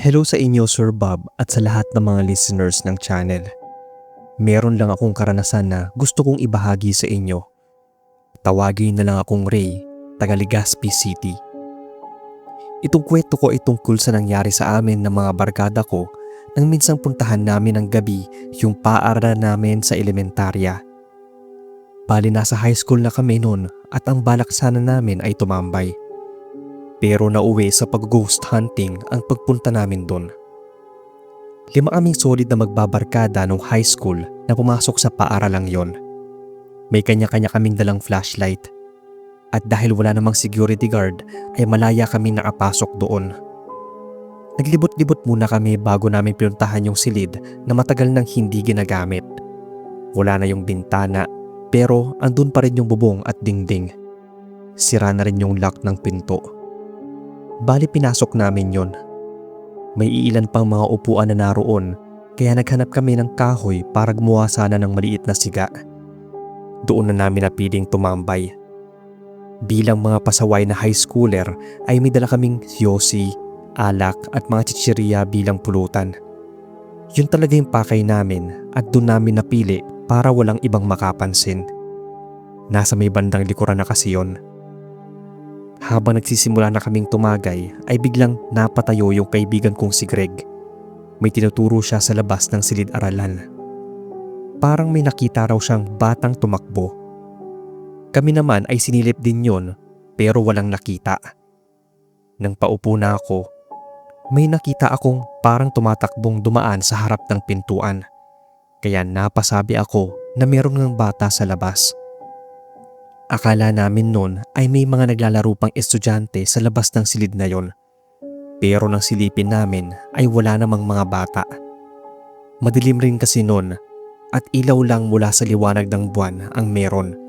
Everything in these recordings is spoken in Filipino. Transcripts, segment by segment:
Hello sa inyo Sir Bob at sa lahat ng mga listeners ng channel. Meron lang akong karanasan na gusto kong ibahagi sa inyo. Tawagin na lang akong Ray, taga Legazpi City. Itong kwento ko ay tungkol sa nangyari sa amin ng mga barkada ko nang minsang puntahan namin ng gabi yung paaralan namin sa elementarya. Bali nasa high school na kami noon at ang balak sana namin ay tumambay. Pero nauwi sa pag-ghost hunting ang pagpunta namin doon. 5 kaming solid na magbabarkada nung high school na pumasok sa paaralang yon. May kanya-kanya kaming dalang flashlight. At dahil wala namang security guard ay malaya kami nakapasok doon. Naglibot-libot muna kami bago namin pinuntahan yung silid na matagal nang hindi ginagamit. Wala na yung bintana pero andun pa rin yung bubong at dingding. Sira na rin yung lock ng pinto. Bali pinasok namin yon. May iilan pang mga upuan na naroon kaya naghanap kami ng kahoy para gumawa sana ng maliit na siga. Doon na namin napiling tumambay. Bilang mga pasaway na high schooler ay may dala kaming yosi, alak at mga chichirya bilang pulutan. Yun talaga yung pakay namin at doon namin napili para walang ibang makapansin. Nasa may bandang likuran na kasi yon. Habang nagsisimula na kaming tumagay ay biglang napatayo yung kaibigan kong si Greg. May tinuturo siya sa labas ng silid-aralan. Parang may nakita raw siyang batang tumakbo. Kami naman ay sinilip din yon pero walang nakita. Nang paupo na ako, may nakita akong parang tumatakbong dumaan sa harap ng pintuan. Kaya napasabi ako na meron ng bata sa labas. Akala namin noon ay may mga naglalaro pang estudyante sa labas ng silid na yon. Pero nang silipin namin ay wala namang mga bata. Madilim rin kasi noon at ilaw lang mula sa liwanag ng buwan ang meron.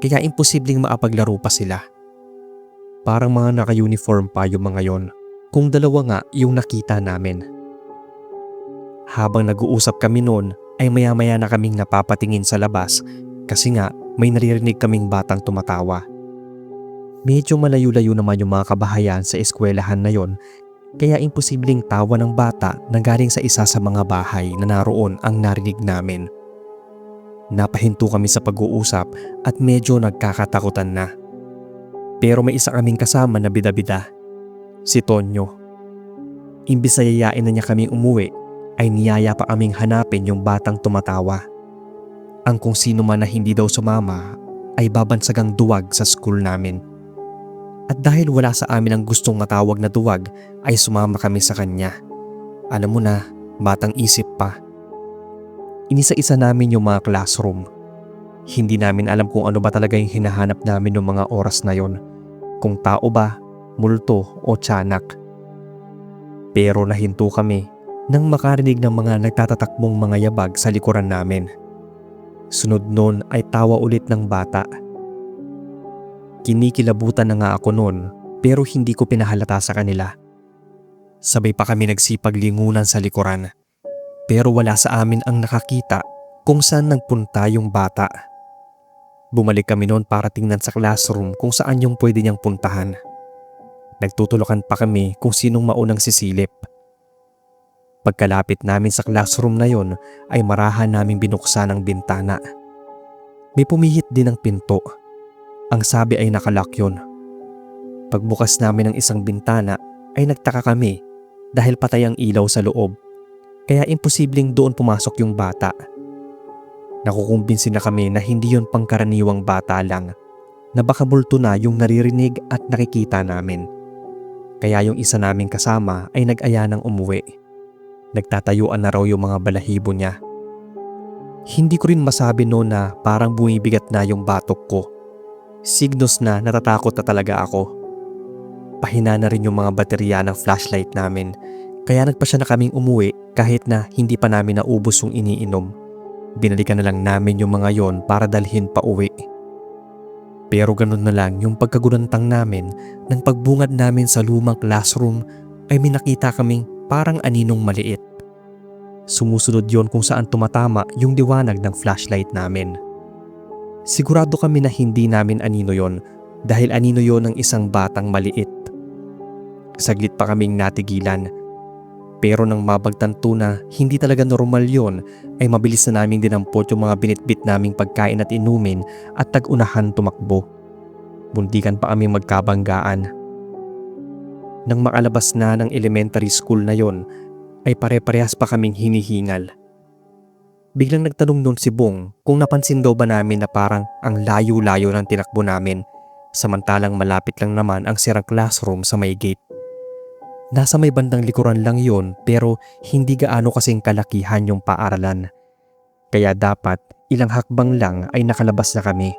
Kaya imposibleng maapaglaro pa sila. Parang mga naka-uniform pa yung mga yon. Kung dalawa nga yung nakita namin. Habang nag-uusap kami noon ay maya-maya na kaming napapatingin sa labas kasi nga may naririnig kaming batang tumatawa. Medyo malayo-layo naman yung mga kabahayan sa eskwelahan na yon kaya imposibleng tawa ng bata na galing sa isa sa mga bahay na naroon ang narinig namin. Napahinto kami sa pag-uusap at medyo nagkakatakutan na. Pero may isa kaming kasama na bida-bida, si Tonyo. Imbis na yayain na niya kaming umuwi ay niyaya pa kaming hanapin yung batang tumatawa. Ang kung sino man na hindi daw sumama ay babansagang duwag sa school namin. At dahil wala sa amin ang gustong matawag na duwag ay sumama kami sa kanya. Alam mo na, batang isip pa. Inisa-isa namin yung mga classroom. Hindi namin alam kung ano ba talaga yung hinahanap namin ng mga oras na yon. Kung tao ba, multo o tiyanak. Pero nahinto kami nang makarinig ng mga nagtatatakbong mga yabag sa likuran namin. Sunod nun ay tawa ulit ng bata. Kinikilabutan na nga ako nun pero hindi ko pinahalata sa kanila. Sabay pa kami nagsipaglingunan sa likuran. Pero wala sa amin ang nakakita kung saan nagpunta yung bata. Bumalik kami noon para tingnan sa classroom kung saan yung pwede niyang puntahan. Nagtutulakan pa kami kung sinong maunang sisilip. Pagkalapit namin sa classroom na yon ay marahan naming binuksan ang bintana. May pumihit din ang pinto. Ang sabi ay nakalock yun. Pagbukas namin ng isang bintana ay nagtaka kami dahil patay ang ilaw sa loob. Kaya imposibleng doon pumasok yung bata. Nakukumbinsi na kami na hindi yun pangkaraniwang bata lang, na baka multo na yung naririnig at nakikita namin. Kaya yung isa naming kasama ay nag-aya ng umuwi. Nagtatayuan na raw yung mga balahibo niya. Hindi ko rin masabi noon na parang bumibigat na yung batok ko. Signos na natatakot na talaga ako. Pahina na rin yung mga baterya ng flashlight namin. Kaya nagpasya na kaming umuwi kahit na hindi pa namin naubos yung iniinom. Binalikan na lang namin yung mga yon para dalhin pa uwi. Pero ganun na lang yung pagkagunantang namin nang pagbungad namin sa lumang classroom ay may nakita kaming parang aninong maliit. Sumusunod yon kung saan tumatama yung liwanag ng flashlight namin. Sigurado kami na hindi namin anino yon dahil anino yon ng isang batang maliit. Saglit pa kaming natigilan Pero nang mapagtanto na hindi talaga normal yon, ay mabilis na naming dinampot yung mga binitbit naming pagkain at inumin at tag-unahan tumakbo. Muntikan pa aming magkabanggaan. Nang makalabas na ng elementary school na yon, ay pare-parehas pa kaming hinihingal. Biglang nagtanong noon si Bong kung napansin daw ba namin na parang ang layo-layo ng tinakbo namin, samantalang malapit lang naman ang sirang classroom sa may gate. Nasa may bandang likuran lang yon, pero hindi gaano kasing kalakihan yung paaralan. Kaya dapat ilang hakbang lang ay nakalabas na kami.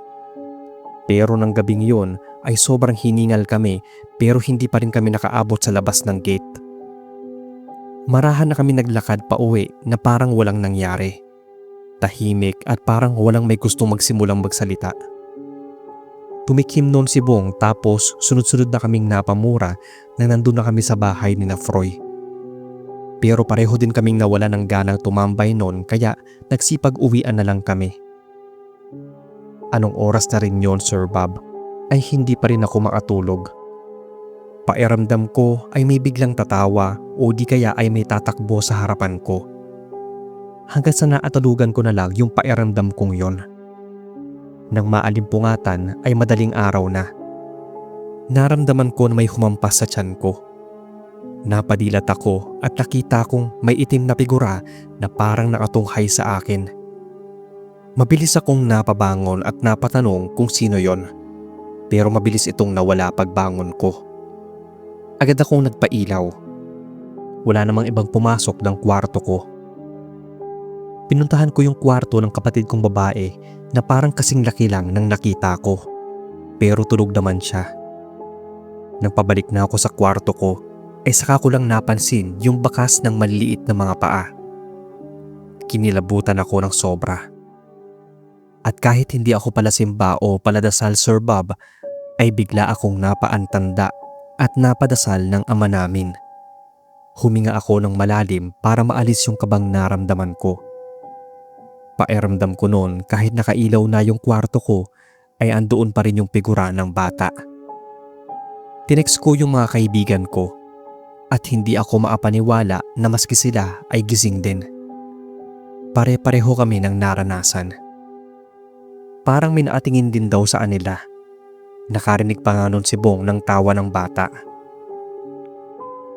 Pero ng gabing yon ay sobrang hiningal kami, pero hindi pa rin kami nakaabot sa labas ng gate. Marahan na kami naglakad pa uwi na parang walang nangyari. Tahimik at parang walang may gustong magsimulang magsalita. Tumikim noon si Bong, tapos sunod-sunod na kaming napamura na nandun na kami sa bahay ni na Froy. Pero pareho din kaming nawala ng ganang tumambay noon, kaya nagsipag-uwian na lang kami. Anong oras na rin yon, Sir Bob, ay hindi pa rin ako makatulog. Pairamdam ko ay may biglang tatawa o di kaya ay may tatakbo sa harapan ko. Hanggang sa naatalugan ko na lang yung pairamdam kong yon. Nang maalimpungatan ay madaling araw na. Naramdaman ko na may humampas sa tiyan ko. Napadilat ako at nakita kong may itim na figura na parang nakatunghay sa akin. Mabilis akong napabangon at napatanong kung sino yon. Pero mabilis itong nawala pagbangon ko. Agad akong nagpailaw. Wala namang ibang pumasok ng kwarto ko. Pinuntahan ko yung kwarto ng kapatid kong babae na parang kasing laki lang ng nakita ko. Pero tulog naman siya. Nang pabalik na ako sa kwarto ko, ay saka ko lang napansin yung bakas ng maliliit na mga paa. Kinilabutan ako ng sobra. At kahit hindi ako palasimba o paladasal, Sir Bob, ay bigla akong napaantanda at napadasal ng ama namin. Huminga ako ng malalim para maalis yung kabang naramdaman ko. Pairamdam ko noon kahit nakailaw na yung kwarto ko ay andoon pa rin yung figura ng bata. Tinext ko yung mga kaibigan ko at hindi ako maapaniwala na maski sila ay gising din. Pare-pareho kami ng naranasan. Parang may naatingin din daw sa kanila. Nakarinig pa nga noon si Bong ng tawa ng bata.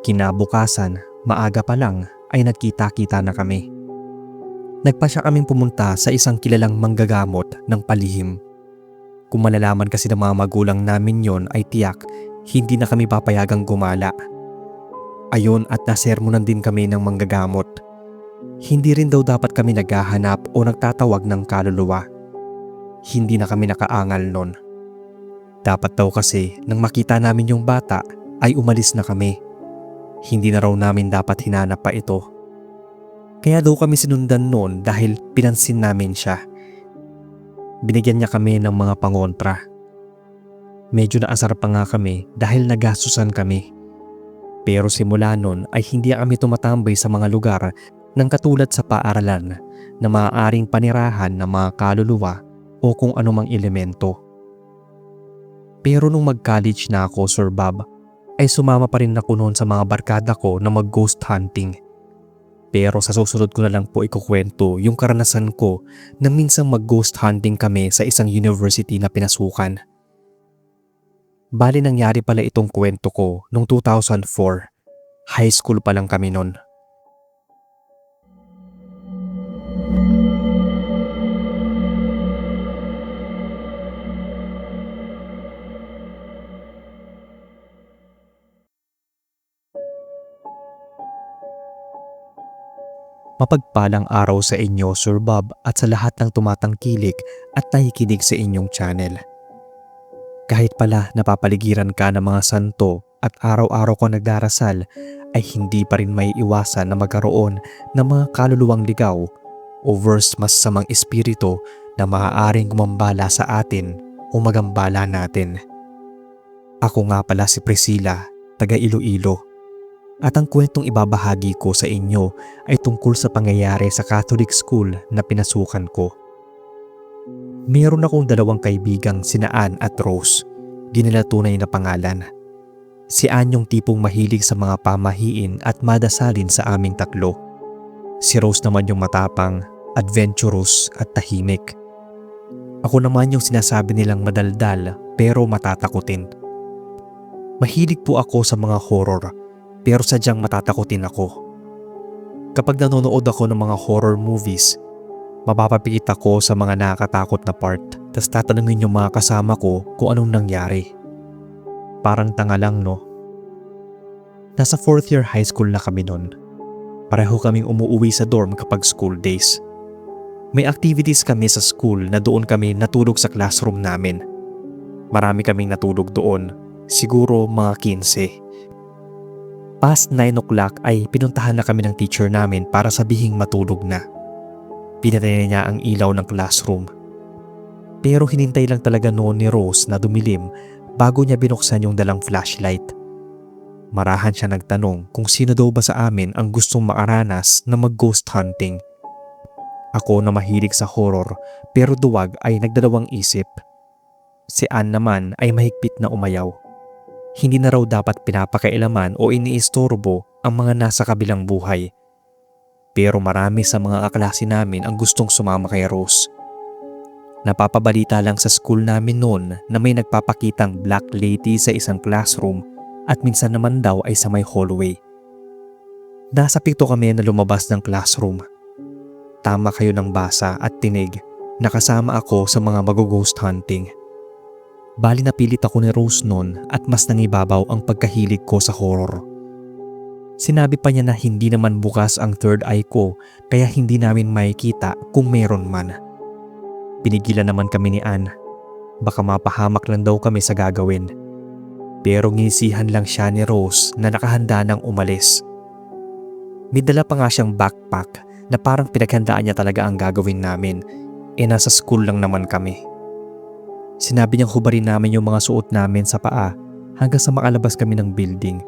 Kinabukasan, maaga pa lang ay nagkita-kita na kami. Nagpasya kaming pumunta sa isang kilalang manggagamot ng palihim. Kung malalaman kasi ng mga magulang namin yon ay tiyak hindi na kami papayagang gumala. Ayon at nasermonan din kami ng manggagamot. Hindi rin daw dapat kami naghahanap o nagtatawag ng kaluluwa. Hindi na kami nakaangal nun. Dapat daw kasi nang makita namin yung bata ay umalis na kami. Hindi na raw namin dapat hinanap pa ito. Kaya daw kami sinundan noon dahil pinansin namin siya. Binigyan niya kami ng mga pangontra. Medyo naasar pa nga kami dahil nagastusan kami. Pero simula noon ay hindi kami tumatambay sa mga lugar ng katulad sa paaralan na maaaring panirahan ng mga kaluluwa o kung anumang elemento. Pero nung mag-college na ako, Sir Bob, ay sumama pa rin ako noon sa mga barkada ko na mag-ghost hunting. Pero sa susunod ko na lang po ikukwento yung karanasan ko na minsan mag-ghost hunting kami sa isang university na pinasukan. Bali nangyari pala itong kwento ko noong 2004. High school pa lang kami noon. Mapagpalang araw sa inyo, Sir Bob, at sa lahat ng tumatangkilik at nakikinig sa inyong channel. Kahit pala napapaligiran ka ng mga santo at araw-araw ko nagdarasal, ay hindi pa rin may iwasan na magkaroon ng mga kaluluwang ligaw o worse mas samang espiritu na maaaring gumambala sa atin o magambala natin. Ako nga pala si Priscilla, taga Iloilo. At ang kwentong ibabahagi ko sa inyo ay tungkol sa pangyayari sa Catholic school na pinasukan ko. Meron akong dalawang kaibigang sina Ann at Rose, di nila tunay na pangalan. Si Ann yung tipong mahilig sa mga pamahiin at madasalin sa aming tatlo. Si Rose naman yung matapang, adventurous at tahimik. Ako naman yung sinasabi nilang madaldal pero matatakutin. Mahilig po ako sa mga horror pero sadyang matatakutin ako. Kapag nanonood ako ng mga horror movies, mapapapikit ako sa mga nakakatakot na part, tas tatanungin yung mga kasama ko kung anong nangyari. Parang tanga lang, no? Nasa 4th year high school na kami nun. Pareho kaming umuuwi sa dorm kapag school days. May activities kami sa school na doon kami natulog sa classroom namin. Marami kaming natulog doon, siguro mga 15. Past 9 o'clock ay pinuntahan na kami ng teacher namin para sabihing matulog na. Pinatay niya ang ilaw ng classroom. Pero hinintay lang talaga noon ni Rose na dumilim bago niya binuksan yung dalang flashlight. Marahan siya nagtanong kung sino daw ba sa amin ang gustong makaranas na mag-ghost hunting. Ako na mahilig sa horror pero duwag ay nagdalawang isip. Si Ann naman ay mahigpit na umayaw. Hindi na raw dapat pinapakailaman o iniistorbo ang mga nasa kabilang buhay. Pero marami sa mga kaklase namin ang gustong sumama kay Rose. Napapabalita lang sa school namin noon na may nagpapakitang black lady sa isang classroom at minsan naman daw ay sa may hallway. Nasa 7 kami na lumabas ng classroom. Tama kayo ng basa at tinig na kasama ako sa mga mag-ghost hunting. Bali napilit ako ni Rose noon at mas nangibabaw ang pagkahilig ko sa horror. Sinabi pa niya na hindi naman bukas ang third eye ko kaya hindi namin makikita kung meron man. Pinigilan naman kami ni Ann. Baka mapahamak lang daw kami sa gagawin. Pero ngisihan lang siya ni Rose na nakahanda nang umalis. May dala pa nga siyang backpack na parang pinaghandaan niya talaga ang gagawin namin. Nasa school lang naman kami. Sinabi niyang hubarin namin yung mga suot namin sa paa hanggang sa makalabas kami ng building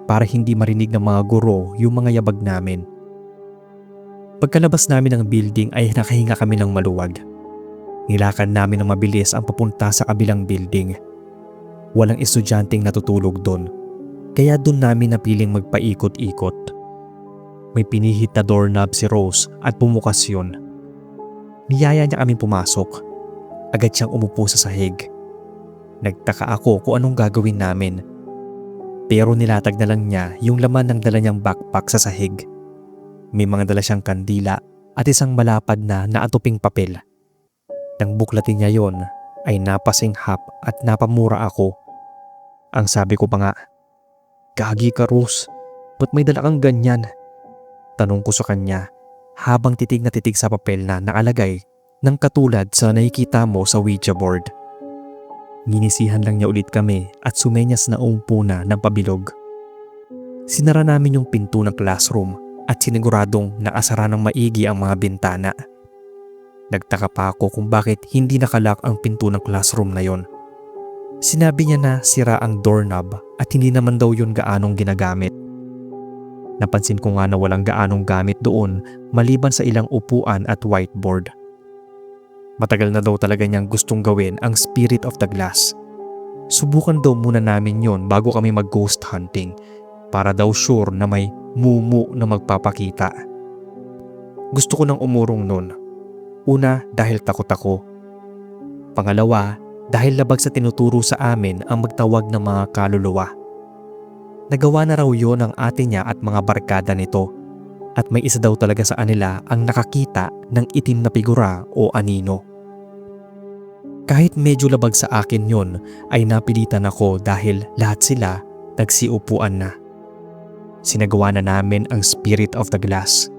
para hindi marinig ng mga guro yung mga yabag namin. Pagkalabas namin ng building ay nakahinga kami ng maluwag. Nilakad namin ng mabilis ang papunta sa kabilang building. Walang estudyanteng natutulog doon, kaya doon namin napiling magpaikot-ikot. May pinihit na doorknob si Rose at bumukas yun. Niyaya niya kaming pumasok. Agad siyang umupo sa sahig. Nagtaka ako kung anong gagawin namin. Pero nilatag na lang niya yung laman ng dala niyang backpack sa sahig. May mga dala siyang kandila at isang malapad na naatuping papel. Nang buklatin niya yon ay napasinghap at napamura ako. Ang sabi ko pa nga, "Gagi ka, Rose, ba't may dala kang ganyan?" Tanong ko sa kanya habang titig na titig sa papel na nakalagay ng katulad sa nakikita mo sa Ouija board. Ginisihan lang niya ulit kami at sumenyas na umpo na ng pabilog. Sinara namin yung pinto ng classroom at siniguradong nakasara ng maigi ang mga bintana. Nagtaka pa ako kung bakit hindi nakalock ang pinto ng classroom na yon. Sinabi niya na sira ang doorknob at hindi naman daw yun gaanong ginagamit. Napansin ko nga na walang gaanong gamit doon maliban sa ilang upuan at whiteboard. Matagal na daw talaga niyang gustong gawin ang Spirit of the Glass. Subukan daw muna namin yon bago kami mag-ghost hunting para daw sure na may mumu na magpapakita. Gusto ko nang umurong nun. Una, dahil takot ako. Pangalawa, dahil labag sa tinuturo sa amin ang magtawag ng mga kaluluwa. Nagawa na raw yon ng ate niya at mga barkada nito. At may isa daw talaga sa kanila ang nakakita ng itim na figura o anino. Kahit medyo labag sa akin yon ay napilitan ako dahil lahat sila nagsiupuan na. Sinagawa na namin ang Spirit of the Glass.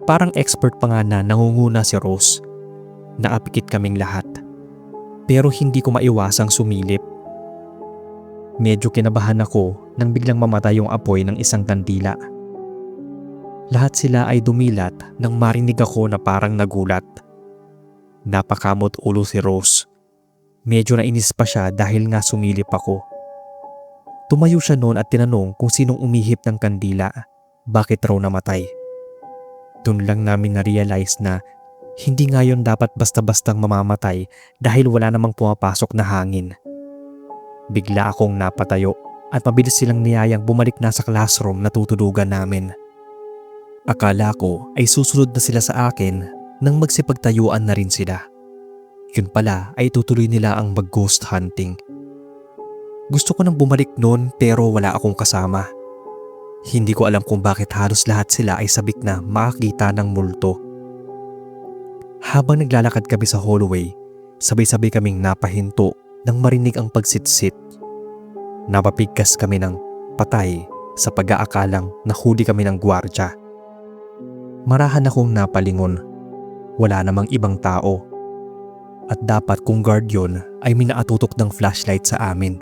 Parang expert pa nga na nangunguna si Rose. Naapikit kaming lahat. Pero hindi ko maiwasang sumilip. Medyo kinabahan ako nang biglang mamatay yung apoy ng isang kandila. Lahat sila ay dumilat nang marinig ako na parang nagulat. Napakamot ulo si Rose. Medyo nainis pa siya dahil nga sumilip ako. Tumayo siya noon at tinanong kung sinong umihip ng kandila. Bakit raw namatay? Doon lang namin na-realize na hindi nga yun dapat basta-bastang mamamatay dahil wala namang pumapasok na hangin. Bigla akong napatayo at mabilis silang niyayang bumalik na sa classroom na tutulugan namin. Akala ko ay susunod na sila sa akin nang magsipagtayuan na rin sila. Yun pala ay tutuloy nila ang mag-ghost hunting. Gusto ko nang bumalik noon pero wala akong kasama. Hindi ko alam kung bakit halos lahat sila ay sabik na makakita ng multo. Habang naglalakad kami sa hallway, sabay-sabay kaming napahinto nang marinig ang pagsitsit. Napapigkas kami ng patay sa pag-aakalang nahuli kami ng gwardya. Marahan akong napalingon. Wala namang ibang tao. At dapat kung guard yun ay minaatutok ng flashlight sa amin.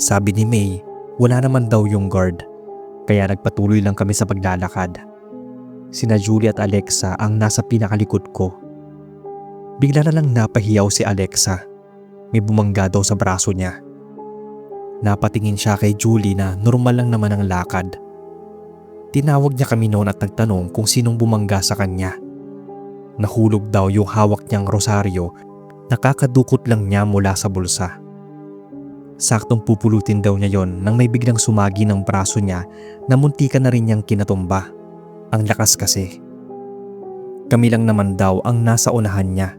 Sabi ni May, wala naman daw yung guard, kaya nagpatuloy lang kami sa paglalakad. Sina Julie at Alexa ang nasa pinakalikod ko. Bigla na lang napahiyaw si Alexa. May bumangga daw sa braso niya. Napatingin siya kay Julie na normal lang naman ang lakad. Tinawag niya kami noon at nagtanong kung sinong bumangga sa kanya. Nahulog daw yung hawak niyang rosaryo, nakakadukot lang niya mula sa bulsa. Saktong pupulutin daw niya yon nang may biglang sumagi ng braso niya na muntikan na rin niyang kinatumba. Ang lakas kasi. Kami lang naman daw ang nasa unahan niya,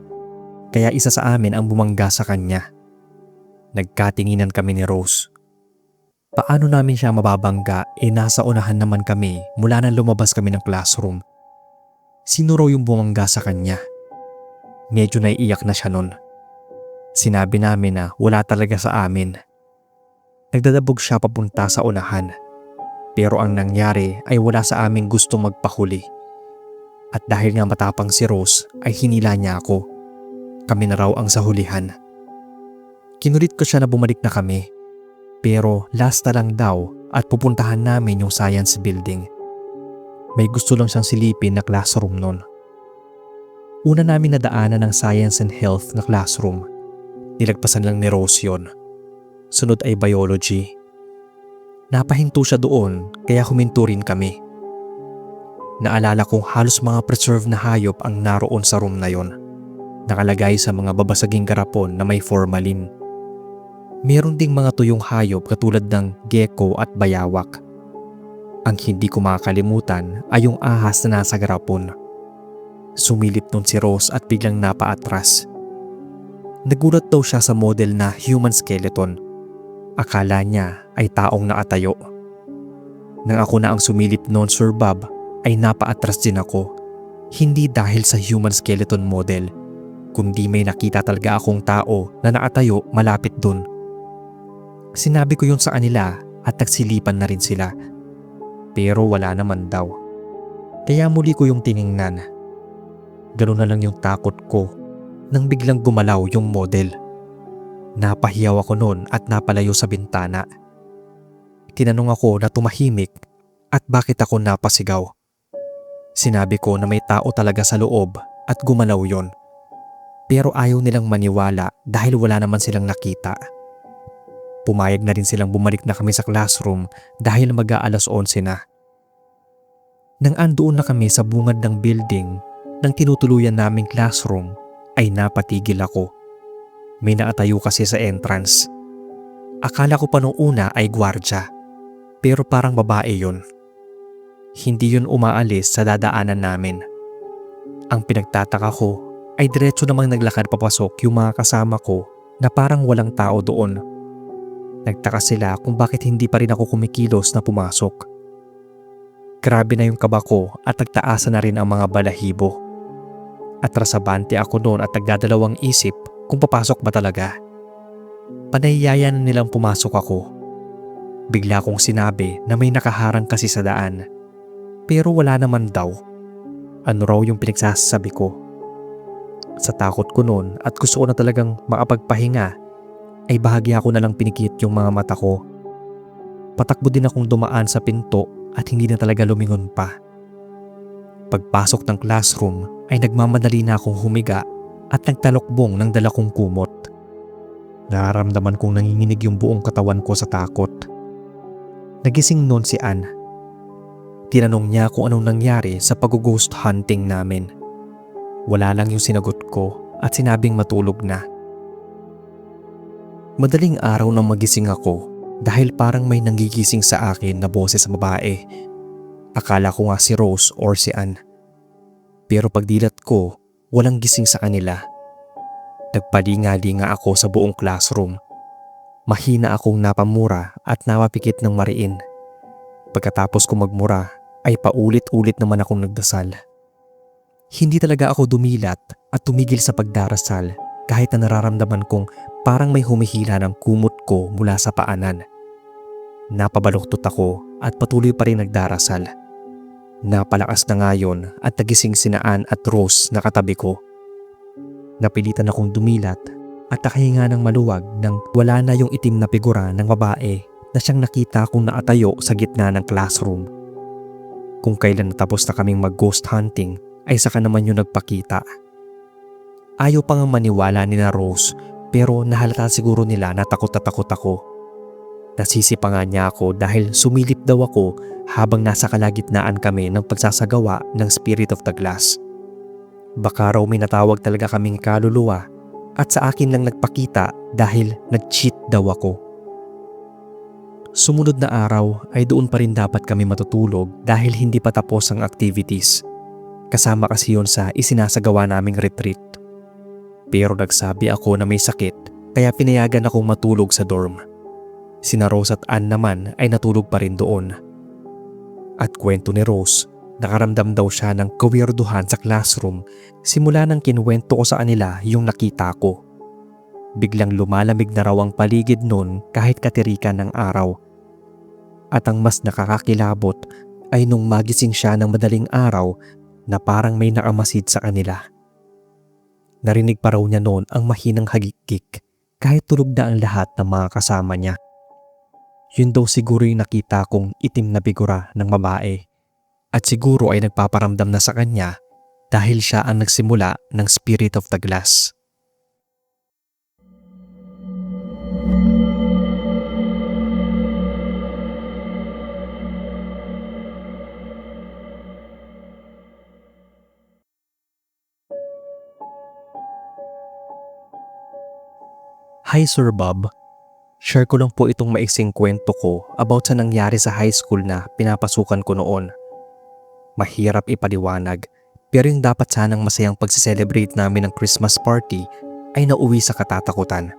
kaya isa sa amin ang bumangga sa kanya. Nagkatinginan kami ni Rose. Paano namin siya mababangga nasa unahan naman kami mula nang lumabas kami ng classroom? Sino raw yung bumangga sa kanya? Medyo naiiyak na siya nun. Sinabi namin na wala talaga sa amin. Nagdadabog siya papunta sa unahan. Pero ang nangyari ay wala sa aming gusto magpahuli. At dahil nga matapang si Rose ay hinila niya ako. Kami na raw ang sahulihan. Kinulit ko siya na bumalik na kami. Pero last na lang daw at pupuntahan namin yung science building. May gusto lang siyang silipin na classroom nun. Una namin nadaanan ng science and health na classroom. Nilagpasan lang ni Rose yun. Sunod ay biology. Napahinto siya doon kaya huminto rin kami. Naalala kong halos mga preserved na hayop ang naroon sa room na yon. Nakalagay sa mga babasaging garapon na may formalin. Meron ding mga tuyong hayop katulad ng gecko at bayawak. Ang hindi ko makakalimutan ay yung ahas na nasa garapon. Sumilip nun si Rose at biglang napaatras. Nagulat daw siya sa model na human skeleton. Akala niya ay taong nakatayo. Nang ako na ang sumilip noon, Sir Bob, ay napaatras din ako. Hindi dahil sa human skeleton model, kundi may nakita talaga akong tao na nakatayo malapit dun. Sinabi ko yun sa kanila at nagsilipan na rin sila. Pero wala naman daw. Kaya muli ko yung tiningnan. Ganun na lang yung takot ko nang biglang gumalaw yung model. Napahiyaw ako noon at napalayo sa bintana. Tinanong ako na tumahimik at bakit ako napasigaw. Sinabi ko na may tao talaga sa loob at gumalaw yon. Pero ayaw nilang maniwala dahil wala naman silang nakita. Pumayag na rin silang bumalik na kami sa classroom dahil mag-aalas 11 na. Nang andoon na kami sa bungad ng building ng tinutuluyan naming classroom ay napatigil ako. May nakatayo kasi sa entrance. Akala ko pa nung una ay gwardya, pero parang babae yun. Hindi yun umaalis sa dadaanan namin. Ang pinagtataka ko ay diretso namang naglakad papasok yung mga kasama ko na parang walang tao doon. Nagtaka sila kung bakit hindi pa rin ako kumikilos na pumasok. Grabe na yung kaba ko at nagtaasa na rin ang mga balahibo. Atrasabante ako noon at nagdadalawang isip kung papasok ba talaga. Panahiyayan na nilang pumasok ako. Bigla kong sinabi na may nakaharang kasi sa daan. Pero wala naman daw. Ano raw yung pinagsasabi ko? Sa takot ko noon at gusto ko na talagang makapagpahinga, ay bahagya ko na lang pinikit yung mga mata ko. Patakbo din akong dumaan sa pinto at hindi na talaga lumingon pa. Pagpasok ng classroom ay nagmamadali na akong humiga at nagtalokbong ng dala kong kumot. Nararamdaman kong nanginginig yung buong katawan ko sa takot. Nagising noon si Ann. Tinanong niya kung anong nangyari sa pag-ghost hunting namin. Wala lang yung sinagot ko at sinabing matulog na. Madaling araw nang magising ako dahil parang may nanggigising sa akin na boses sa babae. Akala ko nga si Rose or si Ann. Pero pagdilat ko, walang gising sa kanila. Nagpalinga-linga ako sa buong classroom. Mahina akong napamura at napapikit ng mariin. Pagkatapos ko magmura ay paulit-ulit naman akong nagdasal. Hindi talaga ako dumilat at tumigil sa pagdarasal kahit na nararamdaman kong parang may humihila ng kumot ko mula sa paanan. Napabaluktot ako at patuloy pa rin nagdarasal. Napalakas na ngayon at nagising sina Ann at Rose na katabi ko. Napilitan akong dumilat at nakahinga ng maluwag nang wala na yung itim na figura ng babae na siyang nakita kong nakatayo sa gitna ng classroom. Kung kailan natapos na kaming mag-ghost hunting ay saka naman yung nagpakita. Ayaw pa nga maniwala ni na Rose pero nahalata siguro nila na takot na takot ako. Nasisi pa nga niya ako dahil sumilip daw ako habang nasa kalagitnaan kami ng pagsasagawa ng Spirit of the Glass. Baka raw may natawag talaga kaming kaluluwa at sa akin lang nagpakita dahil nag-cheat daw ako. Sumunod na araw ay doon pa rin dapat kami matutulog dahil hindi pa tapos ang activities. Kasama kasi yun sa isinasagawa naming retreat. Pero nagsabi ako na may sakit kaya pinayagan akong matulog sa dorm. Sina Rose at Ann naman ay natulog pa rin doon. At kwento ni Rose, nakaramdam daw siya ng kawirduhan sa classroom simula nang kinuwento ko sa kanila yung nakita ko. Biglang lumalamig na raw ang paligid noon kahit katirikan ng araw. At ang mas nakakakilabot ay nung magising siya ng madaling araw na parang may nakamasid sa kanila. Narinig pa raw niya noon ang mahinang hagikik kahit tulog na ang lahat ng mga kasama niya. Yun daw siguro yung nakita kong itim na figura ng babae at siguro ay nagpaparamdam na sa kanya dahil siya ang nagsimula ng Spirit of the Glass. Hi Sir Bob, share ko lang po itong maiksing kwento ko about sa nangyari sa high school na pinapasukan ko noon. Mahirap ipaliwanag pero yung dapat sanang masayang pagsiselebrate namin ng Christmas party ay nauwi sa katatakutan.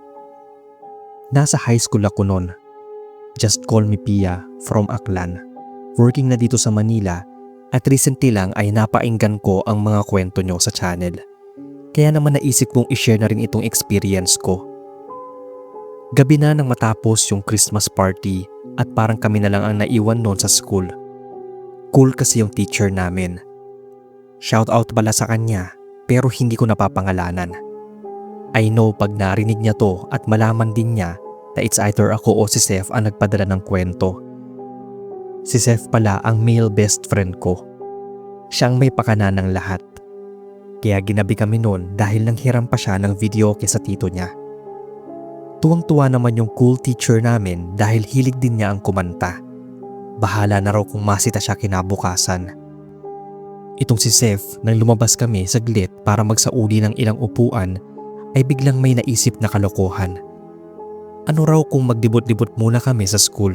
Nasa high school ako noon. Just call me Pia from Aklan. Working na dito sa Manila at recently lang ay napainggan ko ang mga kwento nyo sa channel. Kaya naman naisip kong i-share na rin itong experience ko. Gabi na nang matapos yung Christmas party at parang kami na lang ang naiwan noon sa school. Cool kasi yung teacher namin. Shoutout pala sa kanya pero hindi ko napapangalanan. I know pag narinig niya to at malaman din niya na it's either ako o si Seth ang nagpadala ng kwento. Si Seth pala ang male best friend ko. Siya ang may pakana ng lahat. Kaya ginabi kami noon dahil nanghiram pa siya ng video sa tito niya. Tuwang-tuwa naman yung cool teacher namin dahil hilig din niya ang kumanta. Bahala na raw kung masita siya kinabukasan. Itong si Seth, nang lumabas kami saglit para magsauli ng ilang upuan, ay biglang may naisip na kalokohan. Ano raw kung magdibot-dibot muna kami sa school?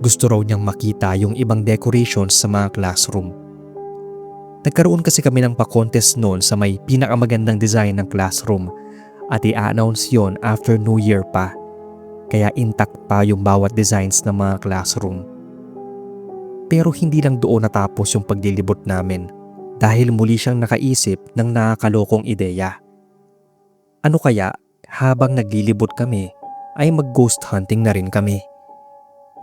Gusto raw niyang makita yung ibang decorations sa mga classroom. Nagkaroon kasi kami ng pa-contest noon sa may pinakamagandang design ng classroom. At i-announce yon after New Year pa, kaya intact pa yung bawat designs ng mga classroom. Pero hindi lang doon natapos yung paglilibot namin dahil muli siyang nakaisip ng nakakalokong ideya. Ano kaya habang naglilibot kami ay mag-ghost hunting na rin kami?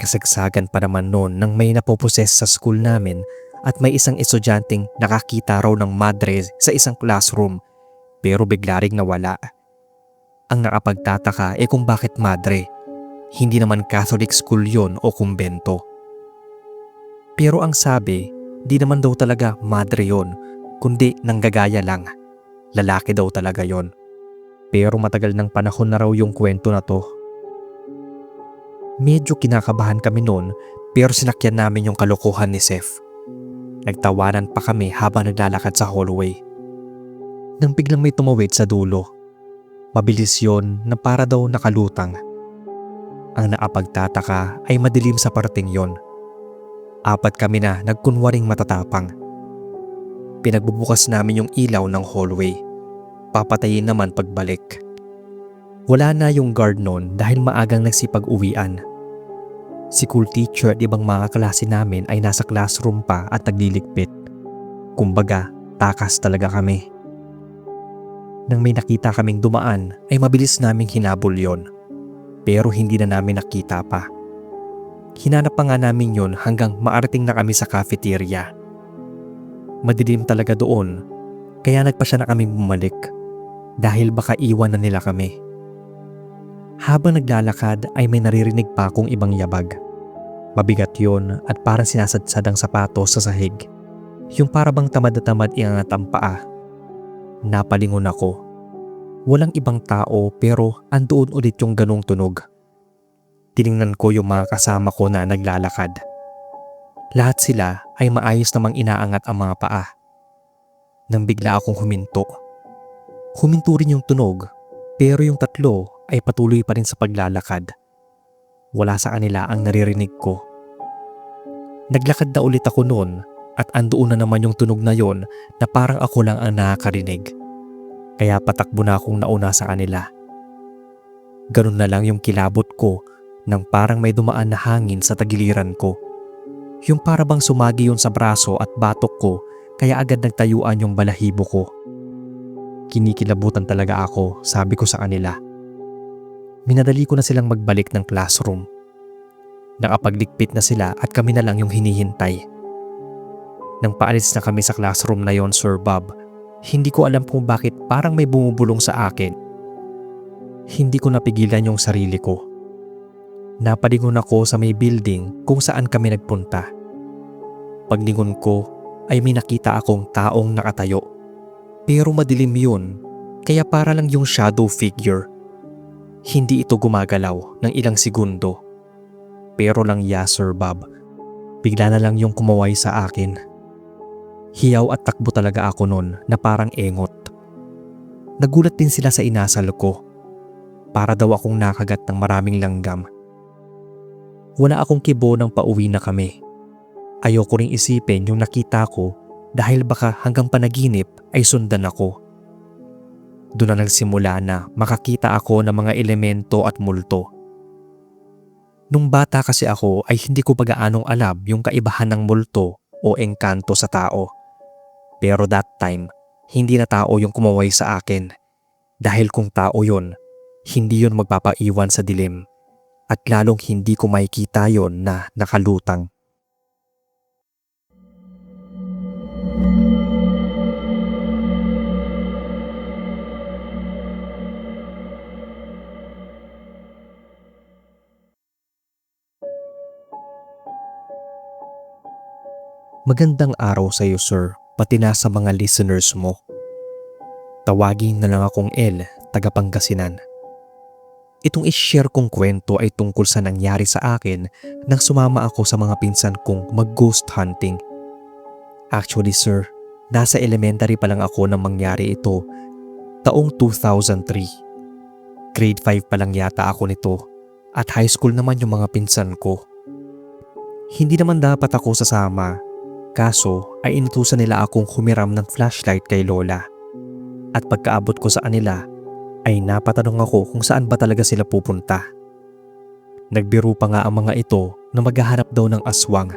Kasagsagan pa naman noon nang may napoposes sa school namin at may isang estudyanteng nakakita raw ng madre sa isang classroom pero bigla ring nawala. Ang nakapagtataka kung bakit madre, hindi naman Catholic school yon o kumbento. Pero ang sabi, di naman daw talaga madre yon, kundi nanggagaya lang. Lalaki daw talaga yon. Pero matagal ng panahon na raw yung kwento na to. Medyo kinakabahan kami noon pero sinakyan namin yung kalokohan ni Seth. Nagtawanan pa kami habang naglalakad sa hallway. Nang biglang may tumawid sa dulo. Mabilis yon na para daw nakalutang. Ang nakapagtataka ay madilim sa parting yon. Apat kami na nagkunwaring matatapang. Pinagbubukas namin yung ilaw ng hallway. Papatayin naman pagbalik. Wala na yung guard noon dahil maagang nagsipag-uwian. Si cool teacher at ibang mga klase namin ay nasa classroom pa at nagliligpit. Kumbaga, takas talaga kami. Nang may nakita kaming dumaan ay mabilis naming hinabol yon. Pero hindi na namin nakita pa. Hinanap pa nga namin yon hanggang maarating na kami sa cafeteria. Madilim talaga doon, kaya nagpasya na kaming bumalik dahil baka iwan na nila kami. Habang naglalakad ay may naririnig pa akong ibang yabag. Mabigat yon at parang sinasadsad ang sapatos sa sahig. Yung parabang tamad na tamad iangat ang paa. Napalingon ako. Walang ibang tao pero andoon ulit yung ganong tunog. Tiningnan ko yung mga kasama ko na naglalakad. Lahat sila ay maayos namang inaangat ang mga paa. Nang bigla akong huminto. Huminto rin yung tunog pero yung tatlo ay patuloy pa rin sa paglalakad. Wala sa kanila ang naririnig ko. Naglakad na ulit ako noon at andoon na naman yung tunog na yon na parang ako lang ang nakakarinig. Kaya patakbo na akong nauna sa kanila. Ganun na lang yung kilabot ko nang parang may dumaan na hangin sa tagiliran ko. Yung parabang sumagi yun sa braso at batok ko kaya agad nagtayuan yung balahibo ko. Kinikilabutan talaga ako, sabi ko sa kanila. Minadali ko na silang magbalik ng classroom. Nakapagligpit na sila at kami na lang yung hinihintay. Nang paalis na kami sa classroom na yon, Sir Bob, hindi ko alam kung bakit parang may bumubulong sa akin. Hindi ko napigilan yung sarili ko. Napalingon ako sa may building kung saan kami nagpunta. Paglingon ko ay may nakita akong taong nakatayo. Pero madilim yun, kaya para lang yung shadow figure. Hindi ito gumagalaw ng ilang segundo. Pero lang Sir Bob, bigla na lang yung kumaway sa akin. Hiyaw at takbo talaga ako nun na parang engot. Nagulat din sila sa inasal ko. Para daw akong nakagat ng maraming langgam. Wala akong kibo nang pauwi na kami. Ayoko ring isipin yung nakita ko dahil baka hanggang panaginip ay sundan ako. Doon na nagsimula na makakita ako ng mga elemento at multo. Nung bata kasi ako ay hindi ko pagaanong alam yung kaibahan ng multo o engkanto sa tao. Pero that time, hindi na tao yung kumaway sa akin. Dahil kung tao yon, hindi yon magpapaiwan sa dilim. At lalong hindi ko makikita yon na nakalutang. Magandang araw sa iyo, sir, pati na sa mga listeners mo. Tawagin na lang akong El, taga Pangasinan. Itong i-share kong kwento ay tungkol sa nangyari sa akin nang sumama ako sa mga pinsan kong mag-ghost hunting. Actually, sir, nasa elementary pa lang ako nang mangyari ito, taong 2003. Grade 5 pa lang yata ako nito at high school naman yung mga pinsan ko. Hindi naman dapat ako sasama. Kaso ay inutusan nila akong humiram ng flashlight kay Lola. At pagkaabot ko sa kanila ay napatanong ako kung saan ba talaga sila pupunta. Nagbiro pa nga ang mga ito na maghahanap daw ng aswang.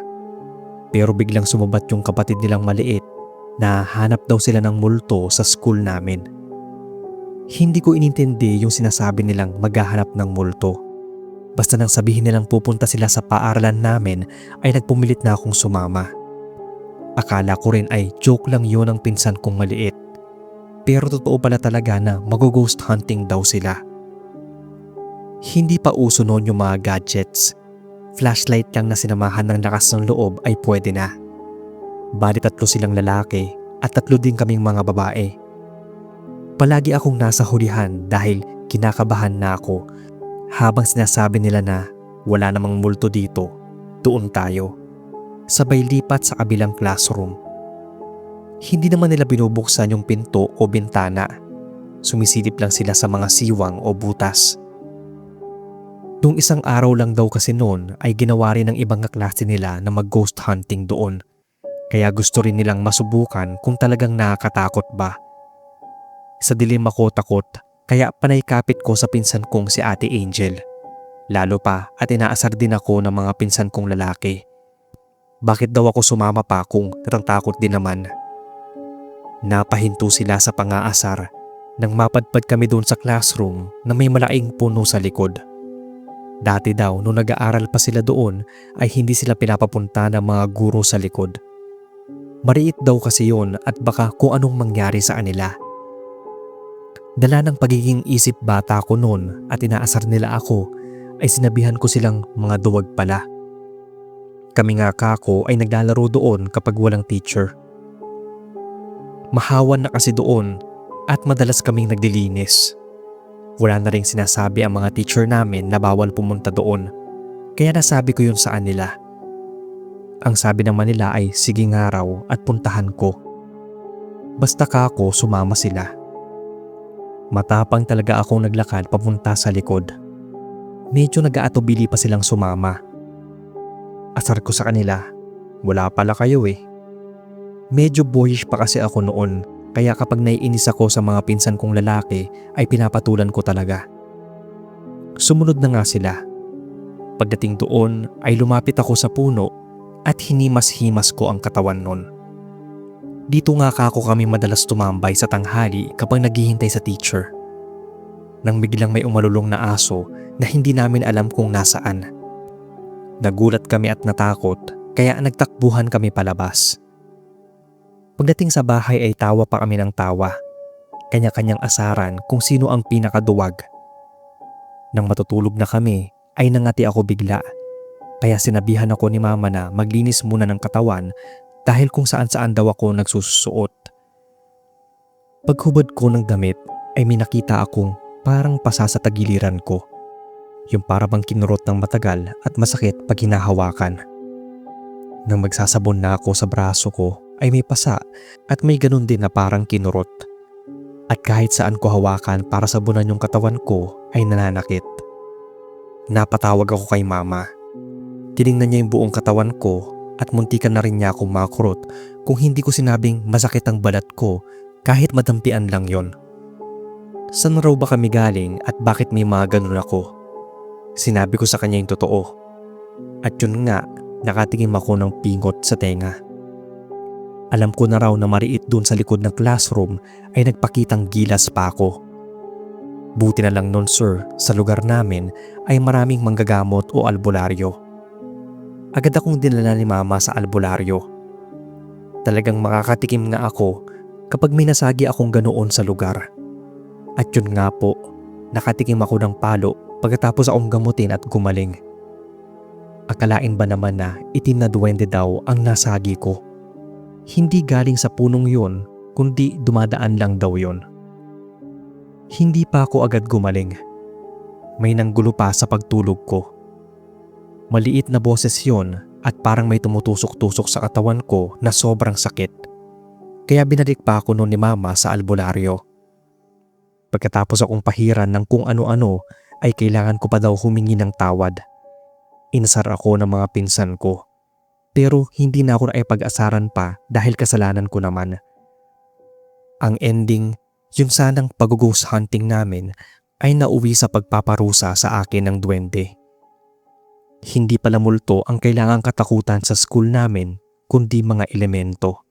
Pero biglang sumabat yung kapatid nilang maliit na hanap daw sila ng multo sa school namin. Hindi ko inintindi yung sinasabi nilang maghahanap ng multo. Basta nang sabihin nilang pupunta sila sa paaralan namin ay nagpumilit na akong sumama. Akala ko rin ay joke lang yun ng pinsan kong maliit. Pero totoo pala talaga na mag-ghost hunting daw sila. Hindi pa uso noon yung mga gadgets. Flashlight lang na sinamahan ng lakas ng loob ay pwede na. Bali 3 silang lalaki at 3 din kaming mga babae. Palagi akong nasa hulihan dahil kinakabahan na ako habang sinasabi nila na wala namang multo dito, doon tayo. Sabay lipat sa kabilang classroom. Hindi naman nila binubuksan yung pinto o bintana. Sumisilip lang sila sa mga siwang o butas. Nung isang araw lang daw kasi noon ay ginawa rin ng ibang kaklase nila na mag-ghost hunting doon. Kaya gusto rin nilang masubukan kung talagang nakakatakot ba. Sa dilim ako takot, kaya panay kapit ko sa pinsan kong si Ate Angel. Lalo pa at inaasar din ako ng mga pinsan kong lalaki. Bakit daw ako sumama pa kung natatakot din naman? Napahinto sila sa pangaasar nang mapadpad kami doon sa classroom na may malaking puno sa likod. Dati daw nung nag-aaral pa sila doon ay hindi sila pinapapunta ng mga guro sa likod. Mariit daw kasi yun at baka kung anong mangyari sa kanila. Dala ng pagiging isip bata ko noon at inaasar nila ako ay sinabihan ko silang mga duwag pala. Kami nga kako ay naglalaro doon kapag walang teacher. Mahawan na kasi doon at madalas kaming nagdilinis. Wala na ring sinasabi ang mga teacher namin na bawal pumunta doon. Kaya nasabi ko yun sa kanila. Ang sabi naman nila ay sige nga raw at puntahan ko. Basta kako sumama sila. Matapang talaga akong naglakad papunta sa likod. Medyo nag-aatubili pa silang sumama. Asar ko sa kanila, wala pala kayo eh. Medyo boyish pa kasi ako noon, kaya kapag naiinis ako sa mga pinsan kong lalaki ay pinapatulan ko talaga. Sumunod na nga sila. Pagdating doon ay lumapit ako sa puno at hinimas-himas ko ang katawan nun. Dito nga kako kami madalas tumambay sa tanghali kapag naghihintay sa teacher. Nang biglang may umalulong na aso na hindi namin alam kung nasaan. Nagulat kami at natakot kaya nagtakbuhan kami palabas. Pagdating sa bahay ay tawa pa kami ng tawa. Kanya-kanyang asaran kung sino ang pinakaduwag. Nang matutulog na kami ay nangati ako bigla. Kaya sinabihan ako ni mama na maglinis muna ng katawan dahil kung saan-saan daw ako nagsusuot. Paghubad ko ng damit ay may nakita akong parang pasa sa tagiliran ko. Yung parang kinurot ng matagal at masakit pag hinahawakan. Nang magsasabon na ako sa braso ko ay may pasa at may ganun din na parang kinurot. At kahit saan ko hawakan para sabunan yung katawan ko ay nananakit. Napatawag ako kay mama. Tiningnan niya yung buong katawan ko at muntikan na rin niya akong makurot kung hindi ko sinabing masakit ang balat ko kahit madampian lang yon. Saan raw ba kami galing at bakit may mga ganun ako? Sinabi ko sa kanya yung totoo. At yun nga, nakatingin ako ng pingot sa tenga. Alam ko na raw na mariit dun sa likod ng classroom ay nagpakitang gilas pa ako. Buti na lang nun sir, sa lugar namin ay maraming manggagamot o albularyo. Agad akong dinala ni mama sa albularyo. Talagang makakatikim nga ako kapag may nasagi akong ganoon sa lugar. At yun nga po, nakatikim ako ng palo pagkatapos akong gamutin at gumaling. Akalain ba naman na itim na duwende daw ang nasagi ko? Hindi galing sa punong yun, kundi dumadaan lang daw yun. Hindi pa ako agad gumaling. May nanggulo pa sa pagtulog ko. Maliit na boses yun at parang may tumutusok-tusok sa katawan ko na sobrang sakit. Kaya binalik pa ako noon ni mama sa albularyo. Pagkatapos akong pahiran ng kung ano-ano ay kailangan ko pa daw humingi ng tawad. Inasar ako ng mga pinsan ko. Pero hindi na ako naipag-asaran pa dahil kasalanan ko naman. Ang ending, yun sanang pag-ghost hunting namin ay nauwi sa pagpaparusa sa akin ng duwende. Hindi pala multo ang kailangang katakutan sa school namin kundi mga elemento.